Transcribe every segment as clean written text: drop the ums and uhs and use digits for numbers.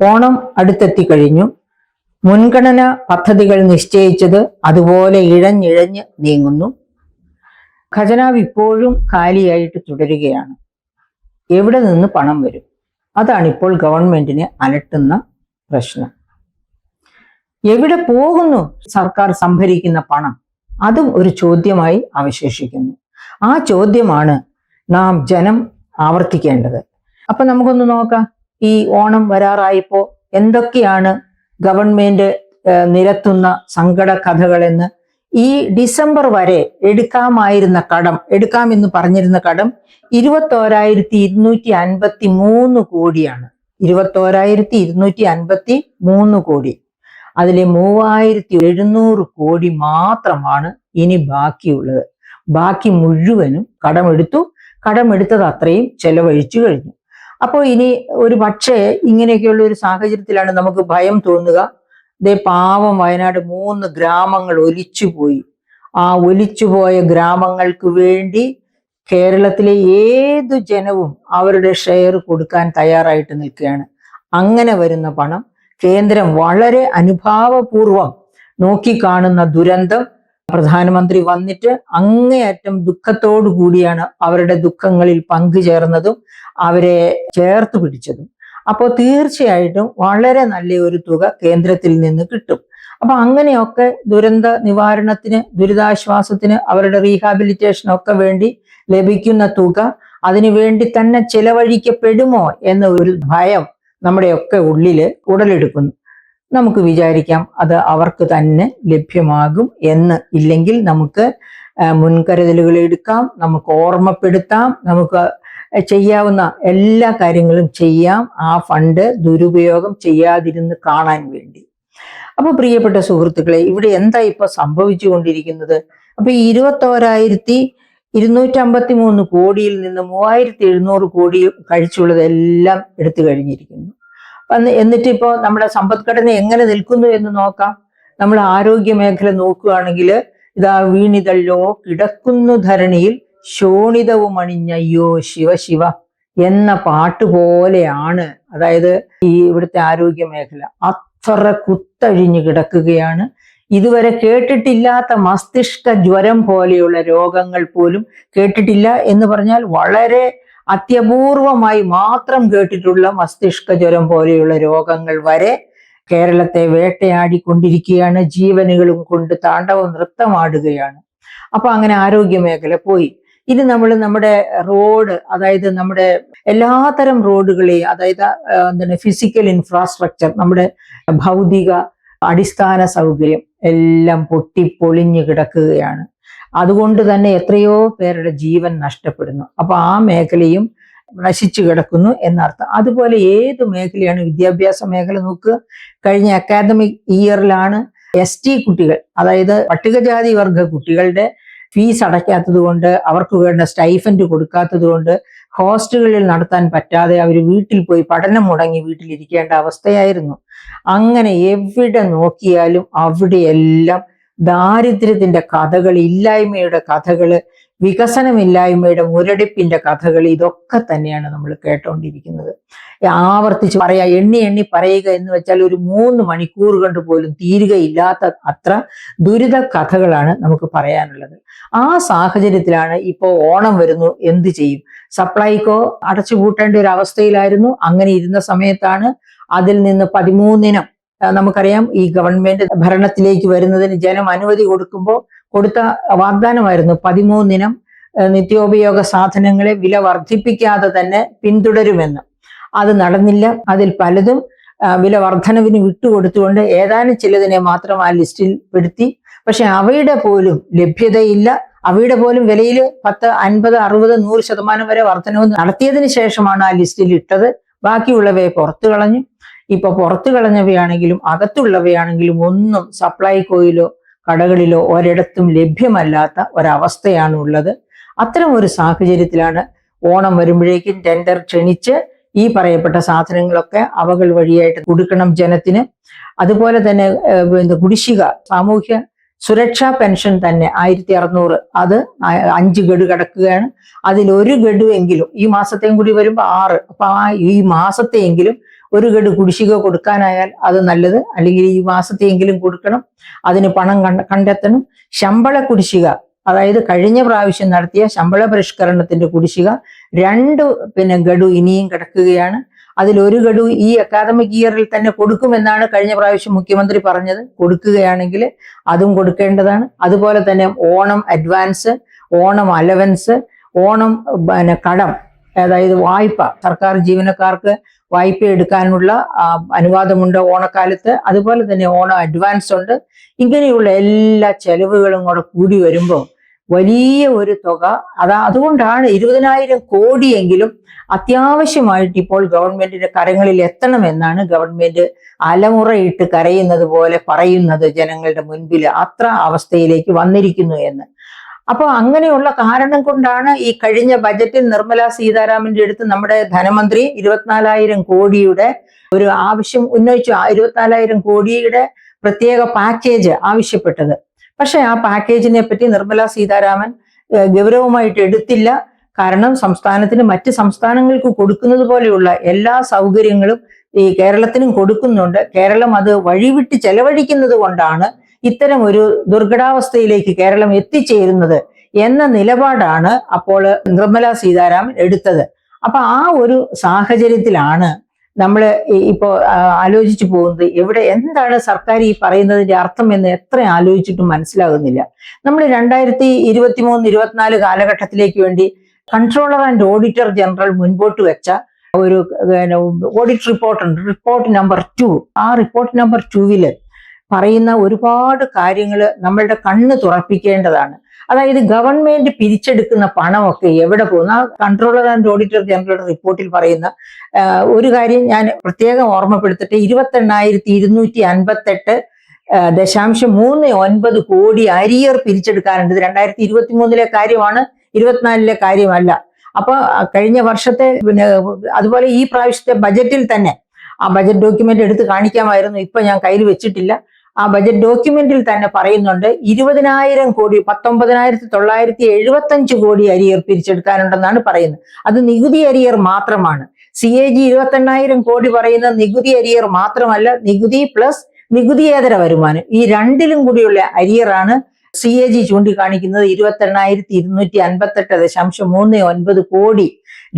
ഓണം അടുത്തെത്തിക്കഴിഞ്ഞു. മുൻഗണന പദ്ധതികൾ നിശ്ചയിച്ചത് അതുപോലെ ഇഴഞ്ഞിഴഞ്ഞ് നീങ്ങുന്നു. ഖജനാവ് ഇപ്പോഴും കാലിയായിട്ട് തുടരുകയാണ്. എവിടെ നിന്ന് പണം വരും? അതാണിപ്പോൾ ഗവൺമെന്റിനെ അലട്ടുന്ന പ്രശ്നം. എവിടെ പോകുന്നു സർക്കാർ സംഭരിക്കുന്ന പണം? അതും ഒരു ചോദ്യമായി അവശേഷിക്കുന്നു. ആ ചോദ്യമാണ് നാം ജനം ആവർത്തിക്കേണ്ടത്. അപ്പൊ നമുക്കൊന്ന് നോക്കാം. ഈ ഓണം വരാറായപ്പോ എന്തൊക്കെയാണ് ഗവൺമെന്റ് നിരത്തുന്ന സങ്കട കഥകളെന്ന്. ഈ ഡിസംബർ വരെ എടുക്കാമെന്ന് പറഞ്ഞിരുന്ന കടം 21,253 കോടിയാണ്. 21,253 കോടി. അതിലെ 3,700 കോടി മാത്രമാണ് ഇനി ബാക്കിയുള്ളത്. ബാക്കി മുഴുവനും കടമെടുത്തത് അത്രയും ചെലവഴിച്ചു കഴിഞ്ഞു. അപ്പോൾ ഇനി ഒരു പക്ഷേ ഇങ്ങനെയൊക്കെയുള്ള ഒരു സാഹചര്യത്തിലാണ് നമുക്ക് ഭയം തോന്നുക. പാവം വയനാട് 3 ഗ്രാമങ്ങൾ ഒലിച്ചുപോയി. ആ ഒലിച്ചുപോയ ഗ്രാമങ്ങൾക്ക് വേണ്ടി കേരളത്തിലെ ഏതു ജനവും അവരുടെ ഷെയർ കൊടുക്കാൻ തയ്യാറായിട്ട് നിൽക്കുകയാണ്. അങ്ങനെ വരുന്ന പണം കേന്ദ്രം വളരെ അനുഭാവപൂർവം നോക്കിക്കാണുന്ന ദുരന്തം പ്രധാനമന്ത്രി വന്നിട്ട് അങ്ങേയറ്റം ദുഃഖത്തോടു കൂടിയാണ് അവരുടെ ദുഃഖങ്ങളിൽ പങ്കുചേർന്നതും അവരെ ചേർത്ത് പിടിച്ചതും. അപ്പോൾ തീർച്ചയായിട്ടും വളരെ നല്ല ഒരു തുക കേന്ദ്രത്തിൽ നിന്ന് കിട്ടും. അപ്പൊ അങ്ങനെയൊക്കെ ദുരന്ത നിവാരണത്തിന്, ദുരിതാശ്വാസത്തിന്, അവരുടെ റീഹാബിലിറ്റേഷനൊക്കെ വേണ്ടി ലഭിക്കുന്ന തുക അതിനു വേണ്ടി തന്നെ ചെലവഴിക്കപ്പെടുമോ എന്ന ഒരു ഭയം നമ്മുടെയൊക്കെ ഉള്ളില് ഉടലെടുക്കുന്നു. നമുക്ക് വിചാരിക്കാം അത് അവർക്ക് തന്നെ ലഭ്യമാകും എന്ന്. ഇല്ലെങ്കിൽ നമുക്ക് മുൻകരുതലുകൾ എടുക്കാം, നമുക്ക് ഓർമ്മപ്പെടുത്താം, നമുക്ക് ചെയ്യാവുന്ന എല്ലാ കാര്യങ്ങളും ചെയ്യാം ആ ഫണ്ട് ദുരുപയോഗം ചെയ്യാതിരുന്ന് കാണാൻ വേണ്ടി. അപ്പൊ പ്രിയപ്പെട്ട സുഹൃത്തുക്കളെ, ഇവിടെ എന്താ ഇപ്പൊ സംഭവിച്ചുകൊണ്ടിരിക്കുന്നത്? അപ്പൊ ഈ 21,253 കോടിയിൽ നിന്ന് 3,700 കോടി കഴിച്ചുള്ളതെല്ലാം എടുത്തു കഴിഞ്ഞിരിക്കുന്നു. എന്നിട്ട് ഇപ്പോൾ നമ്മുടെ സമ്പദ്ഘടന എങ്ങനെ നിൽക്കുന്നു എന്ന് നോക്കാം. നമ്മൾ ആരോഗ്യ മേഖല നോക്കുകയാണെങ്കിൽ ഇതാ വീണിതല്ലോ കിടക്കുന്നു ധരണിയിൽ ശോണിതവും അണിഞ്ഞയ്യോ ശിവ ശിവ എന്ന പാട്ട് പോലെയാണ്. അതായത് ഈ ഇവിടുത്തെ ആരോഗ്യ മേഖല അത്ര കുത്തഴിഞ്ഞു കിടക്കുകയാണ്. ഇതുവരെ കേട്ടിട്ടില്ലാത്ത മസ്തിഷ്ക ജ്വരം പോലെയുള്ള രോഗങ്ങൾ പോലും കേട്ടിട്ടില്ല എന്ന് പറഞ്ഞാൽ വളരെ അത്യപൂർവമായി മാത്രം കേട്ടിട്ടുള്ള മസ്തിഷ്ക ജ്വരം പോലെയുള്ള രോഗങ്ങൾ വരെ കേരളത്തെ വേട്ടയാടിക്കൊണ്ടിരിക്കുകയാണ്. ജീവനുകളും കൊണ്ട് താണ്ഡവം നൃത്തമാടുകയാണ്. അപ്പൊ അങ്ങനെ ആരോഗ്യ മേഖല പോയി. ഇനി നമ്മൾ നമ്മുടെ റോഡ്, അതായത് നമ്മുടെ എല്ലാത്തരം റോഡുകളെയും, അതായത് ഫിസിക്കൽ ഇൻഫ്രാസ്ട്രക്ചർ, നമ്മുടെ ഭൗതിക അടിസ്ഥാന സൗകര്യം എല്ലാം പൊട്ടിപ്പൊളിഞ്ഞു കിടക്കുകയാണ്. അതുകൊണ്ട് തന്നെ എത്രയോ പേരുടെ ജീവൻ നഷ്ടപ്പെടുന്നു. അപ്പൊ ആ മേഖലയും നശിച്ചു കിടക്കുന്നു എന്നർത്ഥം. അതുപോലെ ഏത് മേഖലയാണ്? വിദ്യാഭ്യാസ മേഖല നോക്കുക. കഴിഞ്ഞ അക്കാദമിക് ഇയറിലാണ് ST കുട്ടികൾ, അതായത് പട്ടികജാതി വർഗ കുട്ടികളുടെ ഫീസ് അടയ്ക്കാത്തത് കൊണ്ട്, അവർക്ക് വേണ്ട സ്റ്റൈഫൻഡ് കൊടുക്കാത്തത് കൊണ്ട് ഹോസ്റ്റലുകളിൽ നടത്താൻ പറ്റാതെ അവർ വീട്ടിൽ പോയി പഠനം മുടങ്ങി വീട്ടിലിരിക്കേണ്ട അവസ്ഥയായിരുന്നു. അങ്ങനെ എവിടെ നോക്കിയാലും അവിടെയെല്ലാം ദാരിദ്ര്യത്തിന്റെ കഥകൾ, ഇല്ലായ്മയുടെ കഥകള്, വികസനമില്ലായ്മയുടെ മുരടിപ്പിന്റെ കഥകൾ, ഇതൊക്കെ തന്നെയാണ് നമ്മൾ കേട്ടോണ്ടിരിക്കുന്നത്. ആവർത്തിച്ച് എണ്ണി പറയുക എന്ന് വെച്ചാൽ ഒരു 3 മണിക്കൂർ കൊണ്ട് പോലും തീരുകയില്ലാത്ത അത്ര ദുരിത കഥകളാണ് നമുക്ക് പറയാനുള്ളത്. ആ സാഹചര്യത്തിലാണ് ഇപ്പോൾ ഓണം വരുന്നു. എന്ത് ചെയ്യും? സപ്ലൈകോ അടച്ചുപൂട്ടേണ്ട ഒരു അവസ്ഥയിലായിരുന്നു. അങ്ങനെ ഇരുന്ന സമയത്താണ് അതിൽ നിന്ന് 13 നമുക്കറിയാം, ഈ ഗവൺമെന്റ് ഭരണത്തിലേക്ക് വരുന്നതിന് ജനം അനുമതി കൊടുത്ത വാഗ്ദാനമായിരുന്നു 13 നിത്യോപയോഗ സാധനങ്ങളെ വില വർദ്ധിപ്പിക്കാതെ തന്നെ പിന്തുടരുമെന്ന്. അത് നടന്നില്ല. അതിൽ പലതും വില വർധനവിന് വിട്ടുകൊടുത്തുകൊണ്ട് ഏതാനും ചിലതിനെ മാത്രം ആ ലിസ്റ്റിൽ പെടുത്തി. പക്ഷെ അവയുടെ പോലും ലഭ്യതയില്ല. അവയുടെ പോലും വിലയിൽ 10, 50, 60, 100% വരെ വർധനവ് നടത്തിയതിന് ശേഷമാണ് ആ ലിസ്റ്റിൽ ഇട്ടത്. ബാക്കിയുള്ളവയെ പുറത്തു കളഞ്ഞു. ഇപ്പൊ പുറത്തു കളഞ്ഞവയാണെങ്കിലും അകത്തുള്ളവയാണെങ്കിലും ഒന്നും സപ്ലൈകോയിലോ കടകളിലോ ഒരിടത്തും ലഭ്യമല്ലാത്ത ഒരവസ്ഥയാണ് ഉള്ളത്. അത്തരം ഒരു സാഹചര്യത്തിലാണ് ഓണം വരുമ്പോഴേക്കും ടെൻഡർ ക്ഷണിച്ച് ഈ പറയപ്പെട്ട സാധനങ്ങളൊക്കെ അവകൾ വഴിയായിട്ട് കൊടുക്കണം ജനത്തിന്. അതുപോലെ തന്നെ കുടിശ്ശിക, സാമൂഹ്യ സുരക്ഷാ പെൻഷൻ തന്നെ 1,600, അത് 5 ഗഡു കിടക്കുകയാണ്. അതിൽ 1 ഗഡു എങ്കിലും ഈ മാസത്തെയും കൂടി വരുമ്പോൾ 6. അപ്പൊ ഈ മാസത്തെയെങ്കിലും ഒരു ഗഡു കുടിശ്ശിക കൊടുക്കാനായാൽ അത് നല്ലത്, അല്ലെങ്കിൽ ഈ മാസത്തെയെങ്കിലും കൊടുക്കണം, അതിന് പണം കണ്ടെത്തണം. ശമ്പള കുടിശ്ശിക, അതായത് കഴിഞ്ഞ പ്രാവശ്യം നടത്തിയ ശമ്പള പരിഷ്കരണത്തിന്റെ കുടിശ്ശിക 2 ഗഡു ഇനിയും കിടക്കുകയാണ്. അതിലൊരു ഗഡു ഈ അക്കാദമിക് ഇയറിൽ തന്നെ കൊടുക്കുമെന്നാണ് കഴിഞ്ഞ പ്രാവശ്യം മുഖ്യമന്ത്രി പറഞ്ഞത്. കൊടുക്കുകയാണെങ്കിൽ അതും കൊടുക്കേണ്ടതാണ്. അതുപോലെ തന്നെ ഓണം അഡ്വാൻസ്, ഓണം അലവൻസ്, ഓണം കടം, അതായത് വായ്പ, സർക്കാർ ജീവനക്കാർക്ക് വായ്പ എടുക്കാനുള്ള അനുവാദമുണ്ട് ഓണക്കാലത്ത്. അതുപോലെ തന്നെ ഓണം അഡ്വാൻസ് ഉണ്ട്. ഇങ്ങനെയുള്ള എല്ലാ ചെലവുകളും കൂടെ കൂടി വരുമ്പോൾ വലിയ ഒരു തുക, അതുകൊണ്ടാണ് 20,000 കോടിയെങ്കിലും അത്യാവശ്യമായിട്ട് ഇപ്പോൾ ഗവൺമെന്റിന്റെ കരങ്ങളിൽ എത്തണമെന്നാണ് ഗവൺമെന്റ് അലമുറയിട്ട് കരയുന്നത് പോലെ പറയുന്നത് ജനങ്ങളുടെ മുൻപിൽ. അത്ര അവസ്ഥയിലേക്ക് വന്നിരിക്കുന്നു എന്ന്. അപ്പൊ അങ്ങനെയുള്ള കാരണം കൊണ്ടാണ് ഈ കഴിഞ്ഞ ബജറ്റിൽ നിർമ്മല സീതാരാമന്റെ അടുത്ത് നമ്മുടെ ധനമന്ത്രി 24,000 കോടിയുടെ ഒരു ആവശ്യം ഉന്നയിച്ചു. 24,000 കോടിയുടെ പ്രത്യേക പാക്കേജ് ആവശ്യപ്പെട്ടത്. പക്ഷെ ആ പാക്കേജിനെ പറ്റി നിർമ്മല സീതാരാമൻ ഗൗരവമായിട്ട് എടുത്തില്ല. കാരണം സംസ്ഥാനത്തിന് മറ്റ് സംസ്ഥാനങ്ങൾക്ക് കൊടുക്കുന്നത് പോലെയുള്ള എല്ലാ സൗകര്യങ്ങളും ഈ കേരളത്തിനും കൊടുക്കുന്നുണ്ട്. കേരളം അത് വഴിവിട്ട് ചെലവഴിക്കുന്നത് കൊണ്ടാണ് ഇത്തരം ഒരു ദുർഘടാവസ്ഥയിലേക്ക് കേരളം എത്തിച്ചേരുന്നത് എന്ന നിലപാടാണ് അപ്പോൾ നിർമ്മല സീതാരാമൻ എടുത്തത്. അപ്പൊ ആ ഒരു സാഹചര്യത്തിലാണ് നമ്മൾ ഇപ്പോൾ ആലോചിച്ചു പോകുന്നത്. എന്താണ് സർക്കാർ ഈ പറയുന്നതിന്റെ അർത്ഥം എന്ന് എത്ര ആലോചിച്ചിട്ടും മനസ്സിലാകുന്നില്ല. നമ്മൾ 2023-24 കാലഘട്ടത്തിലേക്ക് വേണ്ടി കൺട്രോളർ ആൻഡ് ഓഡിറ്റർ ജനറൽ മുൻപോട്ട് വെച്ച ഒരു ഓഡിറ്റ് റിപ്പോർട്ടുണ്ട്, റിപ്പോർട്ട് നമ്പർ 2. ആ റിപ്പോർട്ട് നമ്പർ 2 പറയുന്ന ഒരുപാട് കാര്യങ്ങൾ നമ്മളുടെ കണ്ണ് തുറപ്പിക്കേണ്ടതാണ്. അതായത് ഗവൺമെന്റ് പിരിച്ചെടുക്കുന്ന പണമൊക്കെ എവിടെ പോകുന്നു? ആ കൺട്രോളർ ആൻഡ് ഓഡിറ്റർ ജനറൽ റിപ്പോർട്ടിൽ പറയുന്ന ഒരു കാര്യം ഞാൻ പ്രത്യേകം ഓർമ്മപ്പെടുത്തിട്ട്, 28,258.39 കോടി അരിയർ പിരിച്ചെടുക്കാനുണ്ട്. 2023 കാര്യമാണ്, 24 കാര്യമല്ല. അപ്പൊ കഴിഞ്ഞ വർഷത്തെ അതുപോലെ ഈ പ്രാവശ്യത്തെ ബജറ്റിൽ തന്നെ ആ ബജറ്റ് ഡോക്യുമെന്റ് എടുത്ത് കാണിക്കാമായിരുന്നു, ഇപ്പൊ ഞാൻ കയ്യിൽ വെച്ചിട്ടില്ല. ആ ബജറ്റ് ഡോക്യുമെന്റിൽ തന്നെ പറയുന്നുണ്ട് 20,000 കോടി, 19,975 കോടി അരിയർ പിരിച്ചെടുക്കാനുണ്ടെന്നാണ് പറയുന്നത്. അത് നികുതി അരിയർ മാത്രമാണ്. CAG 28,000 കോടി പറയുന്ന നികുതി അരിയർ മാത്രമല്ല, നികുതി പ്ലസ് നികുതിയേതര വരുമാനം, ഈ രണ്ടിലും കൂടിയുള്ള അരിയറാണ് CAG ചൂണ്ടിക്കാണിക്കുന്നത്. 28,258.39 കോടി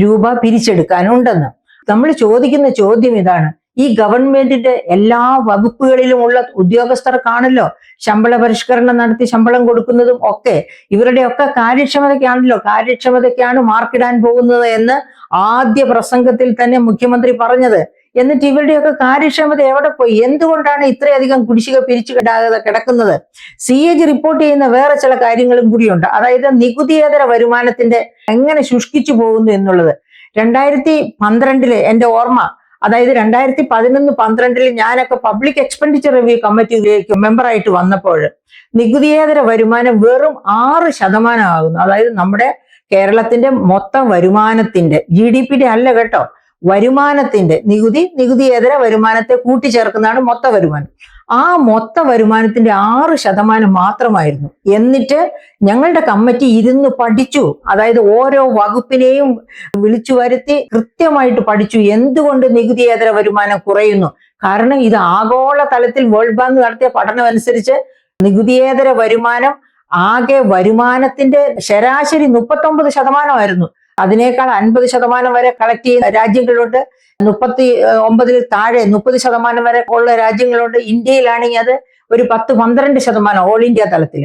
രൂപ പിരിച്ചെടുക്കാനുണ്ടെന്ന്. നമ്മൾ ചോദിക്കുന്ന ചോദ്യം ഇതാണ്: ഈ ഗവൺമെന്റിന്റെ എല്ലാ വകുപ്പുകളിലുമുള്ള ഉദ്യോഗസ്ഥർക്കാണല്ലോ ശമ്പള പരിഷ്കരണം നടത്തി ശമ്പളം കൊടുക്കുന്നതും ഒക്കെ. ഇവരുടെയൊക്കെ കാര്യക്ഷമതയ്ക്കാണ് മാർക്കിടാൻ പോകുന്നത് എന്ന് ആദ്യ പ്രസംഗത്തിൽ തന്നെ മുഖ്യമന്ത്രി പറഞ്ഞത്. എന്നിട്ട് ഇവരുടെയൊക്കെ കാര്യക്ഷമത എവിടെ പോയി? എന്തുകൊണ്ടാണ് ഇത്രയധികം കുടിശ്ശിക പിരിച്ചു കിടക്കുന്നത്? CAG റിപ്പോർട്ട് ചെയ്യുന്ന വേറെ ചില കാര്യങ്ങളും കൂടിയുണ്ട്. അതായത് നികുതിയേതര വരുമാനത്തിന്റെ എങ്ങനെ ശുഷ്കിച്ചു പോകുന്നു എന്നുള്ളത്. 2012 എന്റെ ഓർമ്മ, അതായത് 2011-12 ഞാനൊക്കെ പബ്ലിക് എക്സ്പെൻഡിച്ചർ റിവ്യൂ കമ്മിറ്റിയിലേക്ക് മെമ്പറായിട്ട് വന്നപ്പോൾ നികുതിയേതര വരുമാനം വെറും 6% ആകുന്നു. അതായത് നമ്മുടെ കേരളത്തിന്റെ മൊത്തം വരുമാനത്തിന്റെ, GDP അല്ല കേട്ടോ, വരുമാനത്തിന്റെ നികുതിയേതര വരുമാനത്തെ കൂട്ടിച്ചേർക്കുന്നതാണ് മൊത്ത വരുമാനം. ആ മൊത്ത വരുമാനത്തിന്റെ 6% മാത്രമായിരുന്നു. എന്നിട്ട് ഞങ്ങളുടെ കമ്മിറ്റി ഇരുന്ന് പഠിച്ചു. അതായത് ഓരോ വകുപ്പിനെയും വിളിച്ചു വരുത്തി കൃത്യമായിട്ട് പഠിച്ചു എന്തുകൊണ്ട് നികുതിയേതര വരുമാനം കുറയുന്നു. കാരണം ഇത് ആഗോള തലത്തിൽ വേൾഡ് ബാങ്ക് നടത്തിയ പഠനം അനുസരിച്ച് നികുതിയേതര വരുമാനം ആകെ വരുമാനത്തിന്റെ ശരാശരി 39% അതിനേക്കാൾ 50% വരെ കളക്ട് ചെയ്യുന്ന രാജ്യങ്ങളുണ്ട്. 39 താഴെ 30% വരെ ഉള്ള രാജ്യങ്ങളുണ്ട്. ഇന്ത്യയിലാണെങ്കിൽ അത് ഒരു 10-12% ഓൾ ഇന്ത്യ തലത്തിൽ.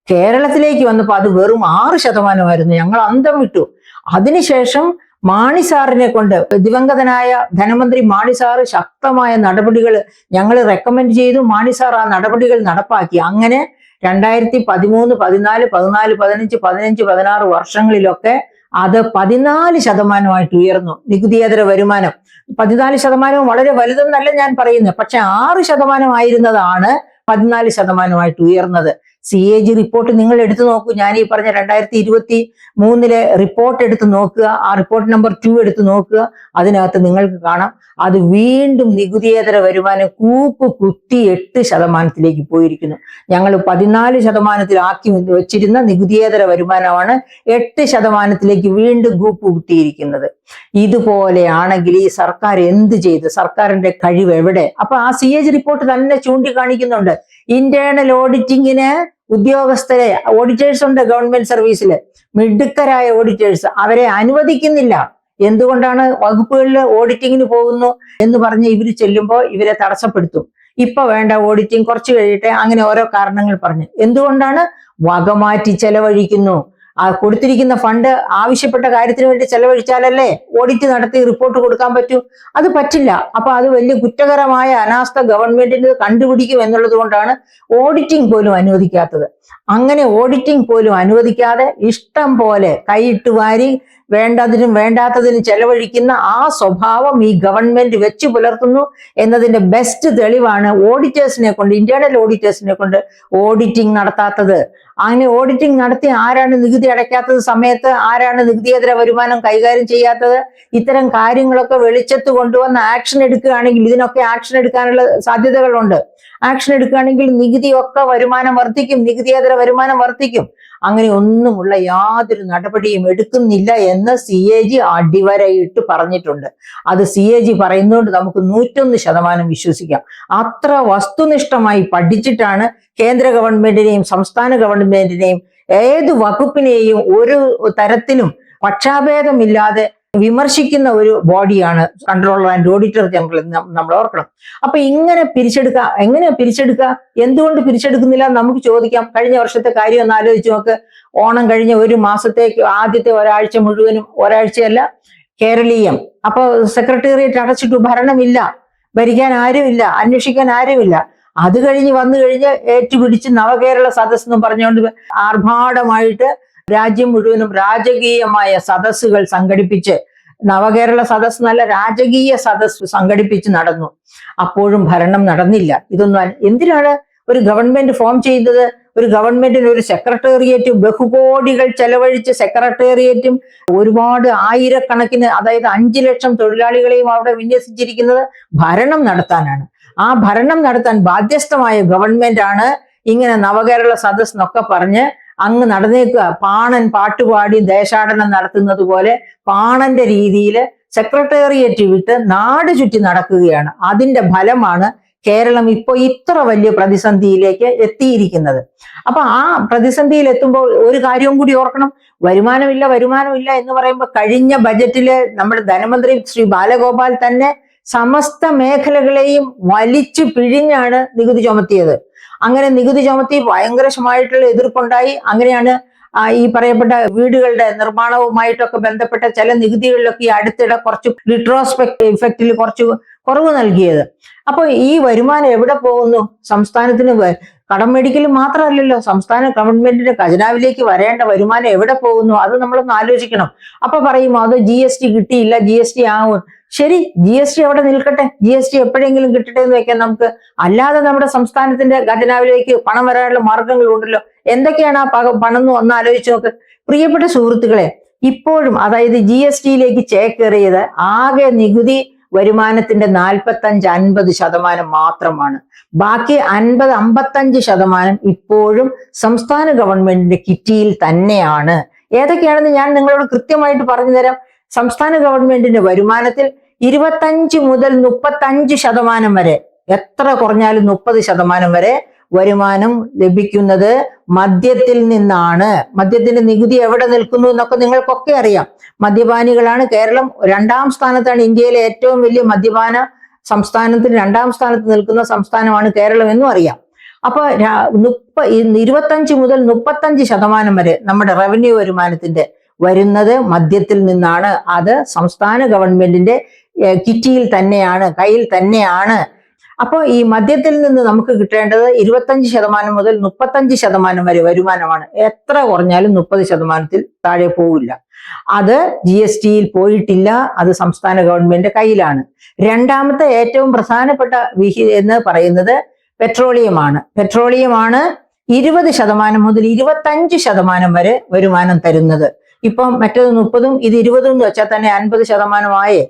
കേരളത്തിലേക്ക് വന്നപ്പോൾ അത് വെറും 6% ഞങ്ങൾ അന്തം വിട്ടു. അതിനുശേഷം മാണി സാറിനെ കൊണ്ട്, ദിവംഗതനായ ധനമന്ത്രി മാണി സാറ് ശക്തമായ നടപടികൾ ഞങ്ങൾ റെക്കമെൻഡ് ചെയ്തു. മാണി സാർ ആ നടപടികൾ നടപ്പാക്കി. അങ്ങനെ 2013, 14, 14, 15, 15, 16 വർഷങ്ങളിലൊക്കെ അത് 14% ഉയർന്നു. നികുതിയേതര വരുമാനം 14% വളരെ വലുതെന്നല്ല ഞാൻ പറയുന്നത്. പക്ഷെ 6% ആയിരുന്നതാണ് 14% ഉയർന്നത്. CAG റിപ്പോർട്ട് നിങ്ങൾ എടുത്തു നോക്കൂ. ഞാൻ ഈ പറഞ്ഞ 2023 റിപ്പോർട്ട് എടുത്ത് നോക്കുക, ആ റിപ്പോർട്ട് നമ്പർ 2 എടുത്ത് നോക്കുക. അതിനകത്ത് നിങ്ങൾക്ക് കാണാം അത് വീണ്ടും നികുതിയേതര വരുമാനം കൂപ്പ് കുത്തി 8% പോയിരിക്കുന്നു. ഞങ്ങൾ 14% വെച്ചിരുന്ന നികുതിയേതര വരുമാനമാണ് 8% വീണ്ടും കൂപ്പ് കുത്തിയിരിക്കുന്നത്. ഇതുപോലെയാണെങ്കിൽ ഈ സർക്കാർ എന്ത് ചെയ്ത്? സർക്കാരിന്റെ കഴിവ് എവിടെ? അപ്പൊ ആ CAG റിപ്പോർട്ട് തന്നെ ചൂണ്ടിക്കാണിക്കുന്നുണ്ട്, ഇന്റേണൽ ഓഡിറ്റിങ്ങിന് ഉദ്യോഗസ്ഥരെ, ഓഡിറ്റേഴ്സ് ഉണ്ട് ഗവൺമെന്റ് സർവീസിൽ, മിടുക്കരായ ഓഡിറ്റേഴ്സ്, അവരെ അനുവദിക്കുന്നില്ല. എന്തുകൊണ്ടാണ്? വകുപ്പുകളിൽ ഓഡിറ്റിങ്ങിന് പോകുന്നു എന്ന് പറഞ്ഞ് ഇവര് ചെല്ലുമ്പോൾ ഇവരെ തടസ്സപ്പെടുത്തും. ഇപ്പൊ വേണ്ട ഓഡിറ്റിംഗ് കുറച്ച് കഴിയട്ടെ, അങ്ങനെ ഓരോ കാരണങ്ങൾ പറഞ്ഞ്. എന്തുകൊണ്ടാണ്? വകമാറ്റി ചെലവഴിക്കുന്നു. ആ കൊടുത്തിരിക്കുന്ന ഫണ്ട് ആവശ്യപ്പെട്ട കാര്യത്തിന് വേണ്ടി ചെലവഴിച്ചാലല്ലേ ഓഡിറ്റ് നടത്തി റിപ്പോർട്ട് കൊടുക്കാൻ പറ്റൂ. അത് പറ്റില്ല. അപ്പൊ അത് വലിയ കുറ്റകരമായ അനാസ്ഥ ഗവൺമെന്റിന് കണ്ടുപിടിക്കും എന്നുള്ളത് കൊണ്ടാണ് ഓഡിറ്റിംഗ് പോലും അനുവദിക്കാത്തത്. അങ്ങനെ ഓഡിറ്റിംഗ് പോലും അനുവദിക്കാതെ ഇഷ്ടം പോലെ കൈയിട്ട് വാരി വേണ്ടതിനും വേണ്ടാത്തതിനും ചെലവഴിക്കുന്ന ആ സ്വഭാവം ഈ ഗവൺമെന്റ് വെച്ച് പുലർത്തുന്നു എന്നതിന്റെ ബെസ്റ്റ് തെളിവാണ് ഓഡിറ്റേഴ്സിനെ കൊണ്ട്, ഇന്റേണൽ ഓഡിറ്റേഴ്സിനെ കൊണ്ട് ഓഡിറ്റിംഗ് നടത്താത്തത്. അങ്ങനെ ഓഡിറ്റിംഗ് നടത്തി ആരാണ് നികുതി അടയ്ക്കാത്തത് സമയത്ത്? ആരാണ് നികുതിയേതര വരുമാനം കൈകാര്യം ചെയ്യാത്തത്? ഇത്തരം കാര്യങ്ങളൊക്കെ വെളിച്ചത്ത് കൊണ്ടുവന്ന് ആക്ഷൻ എടുക്കുകയാണെങ്കിൽ, ഇതിനൊക്കെ ആക്ഷൻ എടുക്കാനുള്ള സാധ്യതകളുണ്ട്. ആക്ഷൻ എടുക്കുകയാണെങ്കിൽ നികുതിയൊക്കെ വരുമാനം വർദ്ധിക്കും, നികുതിയേതര വരുമാനം വർദ്ധിക്കും. അങ്ങനെ ഒന്നുമുള്ള യാതൊരു നടപടിയും എടുക്കുന്നില്ല എന്ന് CAG അടിവരയിട്ട് പറഞ്ഞിട്ടുണ്ട്. അത് CAG പറയുന്നതുകൊണ്ട് നമുക്ക് 101% വിശ്വസിക്കാം. അത്ര വസ്തുനിഷ്ഠമായി പഠിച്ചിട്ടാണ് കേന്ദ്ര ഗവൺമെന്റിനെയും സംസ്ഥാന ഗവൺമെന്റിനെയും ഏത് വകുപ്പിനെയും ഒരു തരത്തിലും പക്ഷാഭേദമില്ലാതെ വിമർശിക്കുന്ന ഒരു ബോഡിയാണ് കൺട്രോളർ ആൻഡ് ഓഡിറ്റർ ജനറൽ എന്ന് നമ്മൾ ഓർക്കണം. അപ്പൊ ഇങ്ങനെ പിരിച്ചെടുക്കുക, എങ്ങനെ പിരിച്ചെടുക്കുക? എന്തുകൊണ്ട് പിരിച്ചെടുക്കുന്നില്ല നമുക്ക് ചോദിക്കാം. കഴിഞ്ഞ വർഷത്തെ കാര്യം ഒന്ന് ആലോചിച്ച് നോക്ക്. ഓണം കഴിഞ്ഞ ഒരു മാസത്തേക്ക് ആദ്യത്തെ ഒരാഴ്ച മുഴുവനും, ഒരാഴ്ചയല്ല, കേരളീയം. അപ്പൊ സെക്രട്ടേറിയറ്റ് അടച്ചിട്ടു, ഭരണമില്ല, ഭരിക്കാൻ ആരുമില്ല, അന്വേഷിക്കാൻ ആരുമില്ല. അത് കഴിഞ്ഞ് വന്നു കഴിഞ്ഞ് ഏറ്റുപിടിച്ച് നവകേരള സദസ് എന്നും പറഞ്ഞുകൊണ്ട് ആർഭാടമായിട്ട് രാജ്യം മുഴുവനും രാജകീയമായ സദസ്സുകൾ സംഘടിപ്പിച്ച്, നവകേരള സദസ് നല്ല രാജകീയ സദസ് സംഘടിപ്പിച്ച് നടന്നു. അപ്പോഴും ഭരണം നടന്നില്ല. ഇതൊന്നും എന്തിനാണ് ഒരു ഗവൺമെന്റ് ഫോം ചെയ്തത്? ഒരു ഗവൺമെന്റിന് ഒരു സെക്രട്ടേറിയറ്റ്, ബഹുകോടികൾ ചെലവഴിച്ച് സെക്രട്ടേറിയറ്റും ഒരുപാട് ആയിരക്കണക്കിന്, അതായത് 5 ലക്ഷം തൊഴിലാളികളെയും അവിടെ വിന്യസിച്ചിരിക്കുന്നത് ഭരണം നടത്താനാണ്. ആ ഭരണം നടത്താൻ ബാധ്യസ്ഥമായ ഗവൺമെന്റ് ആണ് ഇങ്ങനെ നവകേരള സദസ് എന്നൊക്കെ പറഞ്ഞ് അങ്ങ് നടന്നേക്കുക. പാണൻ പാട്ടുപാടി ദേശാടനം നടത്തുന്നത് പോലെ പാണന്റെ രീതിയിൽ സെക്രട്ടേറിയറ്റ് വിട്ട് നാട് ചുറ്റി നടക്കുകയാണ്. അതിന്റെ ഫലമാണ് കേരളം ഇപ്പോൾ ഇത്ര വലിയ പ്രതിസന്ധിയിലേക്ക് എത്തിയിരിക്കുന്നത്. അപ്പൊ ആ പ്രതിസന്ധിയിൽ എത്തുമ്പോൾ ഒരു കാര്യവും കൂടി ഓർക്കണം. വരുമാനമില്ല എന്ന് പറയുമ്പോൾ കഴിഞ്ഞ ബജറ്റില് നമ്മുടെ ധനമന്ത്രി ശ്രീ ബാലഗോപാൽ തന്നെ സമസ്ത മേഖലകളെയും വലിച്ചു പിഴിഞ്ഞാണ് നികുതി ചുമത്തിയത്. അങ്ങനെ നികുതി ചുമത്തി ഭയങ്കരമായിട്ടുള്ള എതിർപ്പുണ്ടായി. അങ്ങനെയാണ് ഈ പറയപ്പെട്ട വീടുകളുടെ നിർമ്മാണവുമായിട്ടൊക്കെ ബന്ധപ്പെട്ട ചില നികുതികളിലൊക്കെ ഈ അടുത്തിടെ കുറച്ച് റിട്രോസ്പെക്ട് ഇഫക്റ്റിൽ കുറച്ച് കുറവ് നൽകിയത്. അപ്പൊ ഈ വരുമാനം എവിടെ പോകുന്നു? സംസ്ഥാനത്തിന് കടം മേടിക്കൽ മാത്രമല്ലല്ലോ, സംസ്ഥാന ഗവൺമെന്റിന്റെ ഖജനാവിലേക്ക് വരേണ്ട വരുമാനം എവിടെ പോകുന്നു? അത് നമ്മളൊന്ന് ആലോചിക്കണം. അപ്പൊ പറയും അത് GST കിട്ടിയില്ല, GST ആവും. ശരി, GST അവിടെ നിൽക്കട്ടെ, GST എപ്പോഴെങ്കിലും കിട്ടട്ടെ എന്ന് വെക്കാൻ നമുക്ക്. അല്ലാതെ നമ്മുടെ സംസ്ഥാനത്തിന്റെ ഖജനാവിലേക്ക് പണം വരാനുള്ള മാർഗങ്ങളുണ്ടല്ലോ. എന്തൊക്കെയാണ് ആ പണം എന്ന് ഒന്ന് ആലോചിച്ച് നോക്ക്. പ്രിയപ്പെട്ട സുഹൃത്തുക്കളെ, ഇപ്പോഴും അതായത് GSTയിലേക്ക് ചേക്കേറിയത് ആകെ നികുതി വരുമാനത്തിന്റെ 45-50% മാത്രമാണ്. ബാക്കി 50-55% ഇപ്പോഴും സംസ്ഥാന ഗവൺമെന്റിന്റെ കിറ്റിയിൽ തന്നെയാണ്. ഏതൊക്കെയാണെന്ന് ഞാൻ നിങ്ങളോട് കൃത്യമായിട്ട് പറഞ്ഞു തരാം. സംസ്ഥാന ഗവൺമെന്റിന്റെ വരുമാനത്തിൽ 25 മുതൽ 35% വരെ, എത്ര കുറഞ്ഞാലും 30% വരെ വരുമാനം ലഭിക്കുന്നത് മദ്യത്തിൽ നിന്നാണ്. മദ്യത്തിന്റെ നികുതി എവിടെ നിൽക്കുന്നു എന്നൊക്കെ നിങ്ങൾക്കൊക്കെ അറിയാം. മദ്യപാനികളാണ് കേരളം. 2ാം സ്ഥാനത്താണ്. ഇന്ത്യയിലെ ഏറ്റവും വലിയ മദ്യപാന സംസ്ഥാനത്തിൽ 2ാം സ്ഥാനത്ത് നിൽക്കുന്ന സംസ്ഥാനമാണ് കേരളം എന്നും അറിയാം. അപ്പൊ 25 മുതൽ 35% വരെ നമ്മുടെ റവന്യൂ വരുമാനത്തിന്റെ വരുന്നത് മദ്യത്തിൽ നിന്നാണ്. അത് സംസ്ഥാന ഗവൺമെന്റിന്റെ കിറ്റിയിൽ തന്നെയാണ്, കയ്യിൽ തന്നെയാണ്. അപ്പോൾ ഈ മദ്യത്തിൽ നിന്ന് നമുക്ക് കിട്ടേണ്ടത് 25% മുതൽ 35% വരെ വരുമാനമാണ്. എത്ര കുറഞ്ഞാലും 30%-ൽ താഴെ പോവില്ല. അത് GSTയിൽ പോയിട്ടില്ല. അത് സംസ്ഥാന ഗവൺമെന്റിന്റെ കയ്യിലാണ്. രണ്ടാമത്തെ ഏറ്റവും പ്രധാനപ്പെട്ട എന്ന് പറയുന്നത് പെട്രോളിയമാണ്. 20% മുതൽ 25% വരെ വരുമാനം തരുന്നത്. ഇപ്പം മറ്റേത് 30ഉം ഇത് 20ഉം എന്ന് വെച്ചാൽ തന്നെ 50%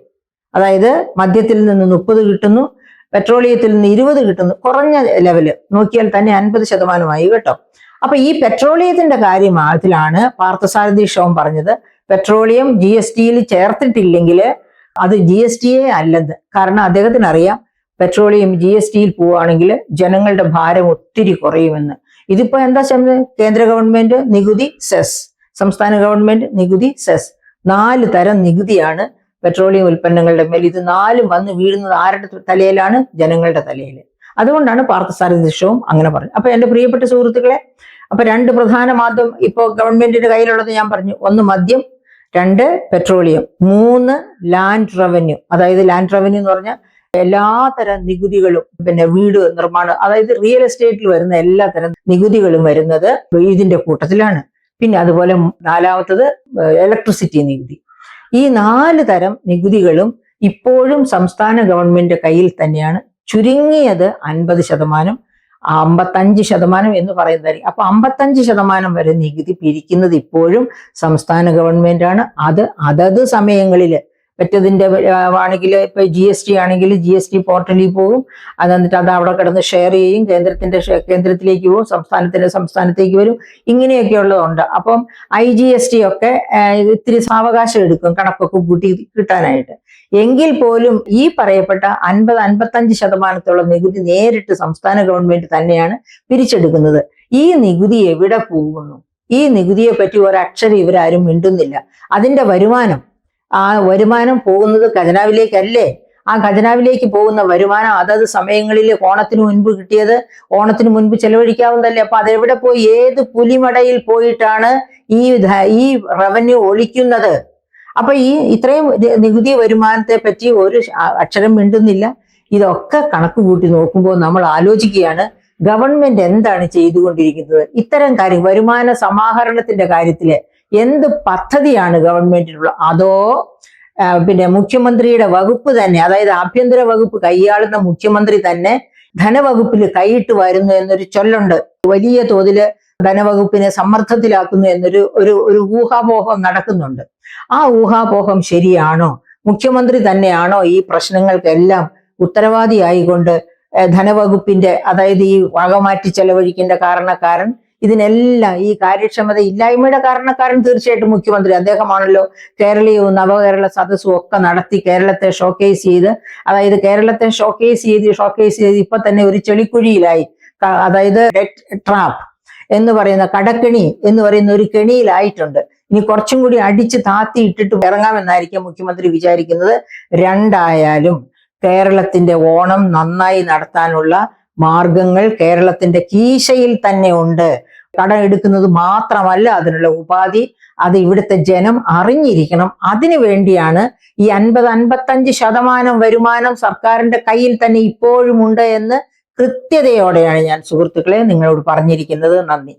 അതായത് മദ്യത്തിൽ നിന്ന് 30 കിട്ടുന്നു, പെട്രോളിയത്തിൽ നിന്ന് 20 കിട്ടുന്നു. കുറഞ്ഞ ലെവല് നോക്കിയാൽ തന്നെ 50% കേട്ടോ. അപ്പൊ ഈ പെട്രോളിയത്തിന്റെ കാര്യത്തിലാണ് പാർത്ഥസാരഥി ഷോം പറഞ്ഞത് പെട്രോളിയം GSTയിൽ ചേർത്തിട്ടില്ലെങ്കിൽ അത് GST അല്ലെന്ന്. കാരണം അദ്ദേഹത്തിന് അറിയാം പെട്രോളിയം GSTയിൽ പോവുകയാണെങ്കിൽ ജനങ്ങളുടെ ഭാരം ഒത്തിരി കുറയുമെന്ന്. ഇതിപ്പോ എന്താ ചെയ്യുന്നത്? കേന്ദ്ര ഗവൺമെന്റ് നികുതി സെസ്, സംസ്ഥാന ഗവൺമെന്റ് നികുതി സെസ്, 4 തരം നികുതിയാണ് പെട്രോളിയം ഉൽപ്പന്നങ്ങളുടെ മേൽ. ഇത് 4ഉം വന്ന് വീഴുന്നത് ആരുടെ തലയിലാണ്? ജനങ്ങളുടെ തലയിൽ. അതുകൊണ്ടാണ് പാർത്ഥസാരഥി ഷോം അങ്ങനെ പറഞ്ഞത്. അപ്പൊ എന്റെ പ്രിയപ്പെട്ട സുഹൃത്തുക്കളെ, അപ്പൊ 2 പ്രധാന മാധ്യം ഇപ്പോ ഗവൺമെന്റിന്റെ കയ്യിലുള്ളത് ഞാൻ പറഞ്ഞു. 1 മദ്യം, 2 പെട്രോളിയം, 3 ലാൻഡ് റവന്യൂ. അതായത് ലാൻഡ് റവന്യൂ എന്ന് പറഞ്ഞാൽ എല്ലാത്തരം നികുതികളും, പിന്നെ വീട് നിർമ്മാണം, അതായത് റിയൽ എസ്റ്റേറ്റിൽ വരുന്ന എല്ലാത്തരം നികുതികളും വരുന്നത് ഇതിന്റെ കൂട്ടത്തിലാണ്. പിന്നെ അതുപോലെ 4മത്തത് ഇലക്ട്രിസിറ്റി നികുതി. ഈ 4 തരം നികുതികളും ഇപ്പോഴും സംസ്ഥാന ഗവൺമെന്റ് കയ്യിൽ തന്നെയാണ്. ചുരുങ്ങിയത് 50%, 55% എന്ന് പറയുന്നതായിരിക്കും. അപ്പൊ 55% വരെ നികുതി പിരിക്കുന്നത് ഇപ്പോഴും സംസ്ഥാന ഗവൺമെന്റ് ആണ്. അത് അതത് സമയങ്ങളിൽ മറ്റതിന്റെ ആണെങ്കിൽ ഇപ്പൊ GST ആണെങ്കിൽ GST പോർട്ടലിൽ പോകും. അത് എന്നിട്ട് അത് അവിടെ കിടന്ന് ഷെയർ ചെയ്യും. കേന്ദ്രത്തിലേക്ക് പോകും, സംസ്ഥാനത്തേക്ക് വരും. ഇങ്ങനെയൊക്കെ ഉള്ളതുണ്ട്. അപ്പം IGST ഒക്കെ ഇത്തിരി സാവകാശം എടുക്കും കണക്കൊക്കെ കൂട്ടി കിട്ടാനായിട്ട്. എങ്കിൽ പോലും ഈ പറയപ്പെട്ട 50-55% നികുതി നേരിട്ട് സംസ്ഥാന ഗവൺമെന്റ് തന്നെയാണ് പിരിച്ചെടുക്കുന്നത്. ഈ നികുതി എവിടെ പോകുന്നു? ഈ നികുതിയെ പറ്റി ഒരക്ഷരം ഇവരാരും മിണ്ടുന്നില്ല. അതിന്റെ വരുമാനം പോകുന്നത് ഖജനാവിലേക്കല്ലേ? ആ ഖജനാവിലേക്ക് പോകുന്ന വരുമാനം അതത് സമയങ്ങളിൽ ഓണത്തിന് മുൻപ് കിട്ടിയത് ഓണത്തിന് മുൻപ് ചെലവഴിക്കാവുന്നതല്ലേ? അപ്പൊ അതെവിടെ പോയി? ഏത് പുലിമടയിൽ പോയിട്ടാണ് ഈ റവന്യൂ ഒളിക്കുന്നത്? അപ്പൊ ഇത്രയും നികുതി വരുമാനത്തെ പറ്റി ഒരു അക്ഷരം മിണ്ടുന്നില്ല. ഇതൊക്കെ കണക്ക് കൂട്ടി നോക്കുമ്പോൾ നമ്മൾ ആലോചിക്കുകയാണ് ഗവൺമെന്റ് എന്താണ് ചെയ്തുകൊണ്ടിരിക്കുന്നത്. ഇത്തരം കാര്യം വരുമാന സമാഹരണത്തിന്റെ കാര്യത്തില് എന്ത് പദ്ധതിയാണ് ഗവൺമെന്റിനുള്ള? അതോ പിന്നെ മുഖ്യമന്ത്രിയുടെ വകുപ്പ് തന്നെ, അതായത് ആഭ്യന്തര വകുപ്പ് കൈയാളുന്ന മുഖ്യമന്ത്രി തന്നെ ധനവകുപ്പിൽ കൈയിട്ട് വരുന്നു എന്നൊരു ചൊല്ലുണ്ട്. വലിയ തോതില് ധനവകുപ്പിനെ സമ്മർദ്ദത്തിലാക്കുന്നു എന്നൊരു ഒരു ഊഹാപോഹം നടക്കുന്നുണ്ട്. ആ ഊഹാപോഹം ശരിയാണോ? മുഖ്യമന്ത്രി തന്നെയാണോ ഈ പ്രശ്നങ്ങൾക്കെല്ലാം ഉത്തരവാദിയായിക്കൊണ്ട് ധനവകുപ്പിന്റെ, അതായത് ഈ വകമാറ്റി ചെലവഴിക്കേണ്ട കാരണക്കാരൻ, ഇതിനെല്ലാം ഈ കാര്യക്ഷമത ഇല്ലായ്മയുടെ കാരണക്കാരൻ തീർച്ചയായിട്ടും മുഖ്യമന്ത്രി. അദ്ദേഹമാണല്ലോ കേരളീയവും നവകേരള സദസ്സും ഒക്കെ നടത്തി കേരളത്തെ ഷോക്കേസ് ചെയ്ത്, അതായത് കേരളത്തെ ഷോക്കേസ് ചെയ്ത് ഇപ്പൊ തന്നെ ഒരു ചെളിക്കുഴിയിലായി. അതായത് ഡെറ്റ് ട്രാപ്പ് എന്ന് പറയുന്ന, കടക്കെണി എന്ന് പറയുന്ന ഒരു കെണിയിലായിട്ടുണ്ട്. ഇനി കുറച്ചും കൂടി അടിച്ച് താത്തി ഇട്ടിട്ട് ഇറങ്ങാമെന്നായിരിക്കും മുഖ്യമന്ത്രി വിചാരിക്കുന്നത്. രണ്ടായാലും കേരളത്തിന്റെ ഓണം നന്നായി നടത്താനുള്ള മാർഗങ്ങൾ കേരളത്തിന്റെ കീശയിൽ തന്നെ ഉണ്ട്. കടം എടുക്കുന്നത് മാത്രമല്ല അതിനുള്ള ഉപാധി. അത് ഇവിടുത്തെ ജനം അറിഞ്ഞിരിക്കണം. അതിനു വേണ്ടിയാണ് ഈ 50-55% വരുമാനം സർക്കാരിന്റെ കയ്യിൽ തന്നെ ഇപ്പോഴും ഉണ്ട് എന്ന് കൃത്യതയോടെയാണ് ഞാൻ സുഹൃത്തുക്കളെ നിങ്ങളോട് പറഞ്ഞിരിക്കുന്നത്. നന്ദി.